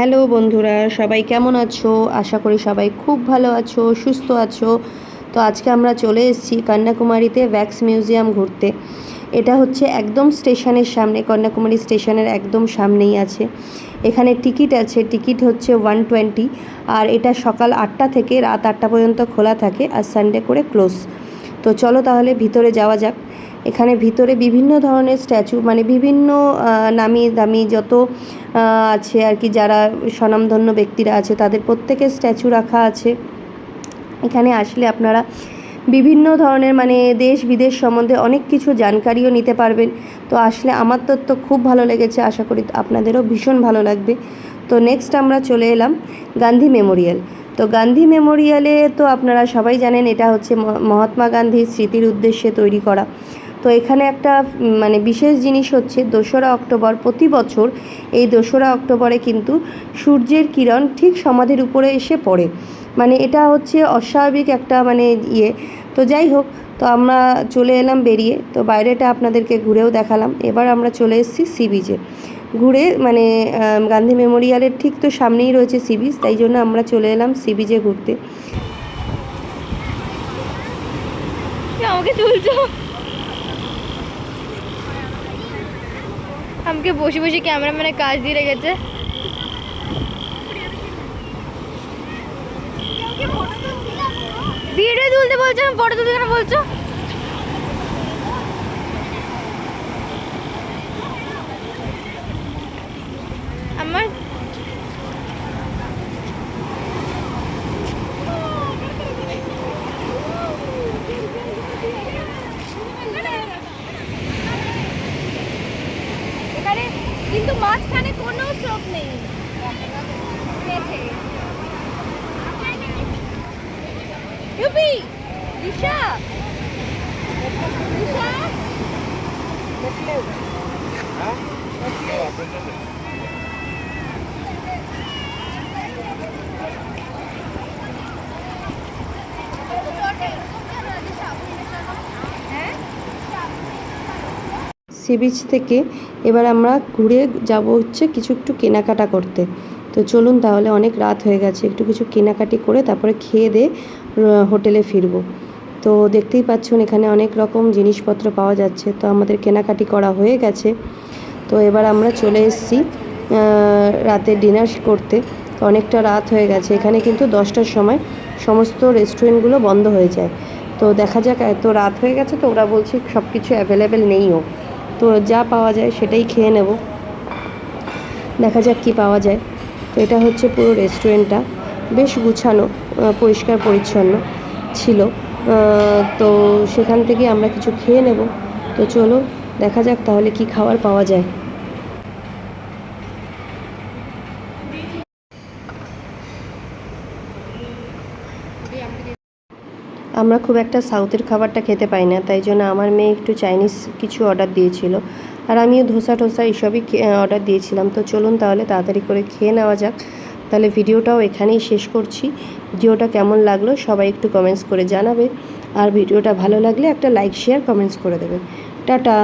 Hello বন্ধুরা, সবাই কেমন আছো? আশা করি সবাই খুব ভালো আছো, সুস্থ আছো। তো আজকে আমরা চলে এসেছি কন্যাকুমারীতে ভ্যাক্স মিউজিয়াম ঘুরতে। এটা হচ্ছে একদম স্টেশনের সামনে, কন্যাকুমারী স্টেশনের একদম সামনেই আছে। এখানে টিকিট আছে, টিকিট হচ্ছে 120। আর এটা সকাল 8টা থেকে রাত 8টা পর্যন্ত খোলা থাকে, আর সানডে করে ক্লোজ। তো চলো তাহলে ভিতরে যাওয়া যাক। এখানে ভিতরে বিভিন্ন ধরনের স্ট্যাচু, মানে বিভিন্ন নামি দামি যত আছে আর কি, যারা স্বনামধন্য ব্যক্তিরা আছে তাদের প্রত্যেকের স্ট্যাচু রাখা আছে। এখানে আসলে আপনারা বিভিন্ন ধরনের মানে দেশ বিদেশ সম্বন্ধে অনেক কিছু জানকারিও নিতে পারবেন। তো আসলে আমার তো খুব ভালো লেগেছে, আশা করি আপনাদেরও ভীষণ ভালো লাগবে। তো নেক্সট আমরা চলে এলাম গান্ধী মেমোরিয়াল। তো গান্ধী মেমোরিয়ালে তো আপনারা সবাই জানেন এটা হচ্ছে মহাত্মা গান্ধীর স্মৃতির উদ্দেশ্যে তৈরি করা। তো এখানে একটা মানে বিশেষ জিনিস হচ্ছে 2রা অক্টোবর প্রতি বছর এই 2রা অক্টোবরে কিন্তু সূর্যের কিরণ ঠিক সমাধির উপরে এসে পড়ে। মানে এটা হচ্ছে অস্বাভাবিক একটা মানে তো যাই হোক, তো আমরা চলে এলাম বেরিয়ে। তো বাইরেটা আপনাদেরকে ঘুরেও দেখালাম। এবার আমরা চলে এসেছি সি বিচে ঘুরে, মানে গান্ধী মেমোরিয়ালের ঠিক তো সামনেই রয়েছে সি বিচ, তাই জন্য আমরা চলে এলাম সি বিচে ঘুরতে। আমাকে তুলছো? আমাকে বসে বসে ক্যামেরাম্যানের কাজ দিয়ে রেখেছে। ভিডিও তুলতে বলছো, আমি ফটো তুলতে কেন বলছো? আমার এখানে কিন্তু মাঝখানে কোনো স্ট্রোক নেই। ইউপি দিশা দিশা সি বিচ থেকে এবার আমরা ঘুরে যাব হচ্ছে কিছু একটু কেনাকাটা করতে। তো চলুন তাহলে, অনেক রাত হয়ে গেছে, একটু কিছু কেনাকাটি করে তারপরে খেয়ে দিয়ে হোটেলে ফিরবো। তো দেখতেই পাচ্ছেন এখানে অনেক রকম জিনিসপত্র পাওয়া যাচ্ছে। তো আমাদের কেনাকাটি করা হয়ে গেছে। তো এবার আমরা চলে এসেছি রাতে ডিনার করতে। তো অনেকটা রাত হয়ে গেছে। এখানে কিন্তু 10টার সময় সমস্ত রেস্টুরেন্টগুলো বন্ধ হয়ে যায়। তো দেখা যাক, এত রাত হয়ে গেছে তো ওরা বলছে সব কিছু অ্যাভেলেবেল নেইও। তো যা পাওয়া যায় সেটাই খেয়ে নেব, দেখা যাক কি পাওয়া যায়। তো এটা হচ্ছে পুরো রেস্টুরেন্টটা, বেশ গুছানো, পরিষ্কার পরিচ্ছন্ন ছিল। তো সেখান থেকে আমরা কিছু খেয়ে নেব। তো চলো দেখা যাক তাহলে কি খাবার পাওয়া যায়। আমরা খুব একটা সাউথের খাবারটা খেতে পাই না, তাই জন্য আমার মেয়ে একটু চাইনিজ কিছু অর্ডার দিয়েছিল, আর আমিও ধোসা টোসা এইসবই অর্ডার দিয়েছিলাম। তো চলুন তাহলে তাড়াতাড়ি করে খেয়ে নেওয়া যাক। তাহলে ভিডিওটাও এখানেই শেষ করছি। ভিডিওটা কেমন লাগলো সবাই একটু কমেন্টস করে জানাবে, আর ভিডিওটা ভালো লাগলে একটা লাইক শেয়ার কমেন্টস করে দেবে। টাটা।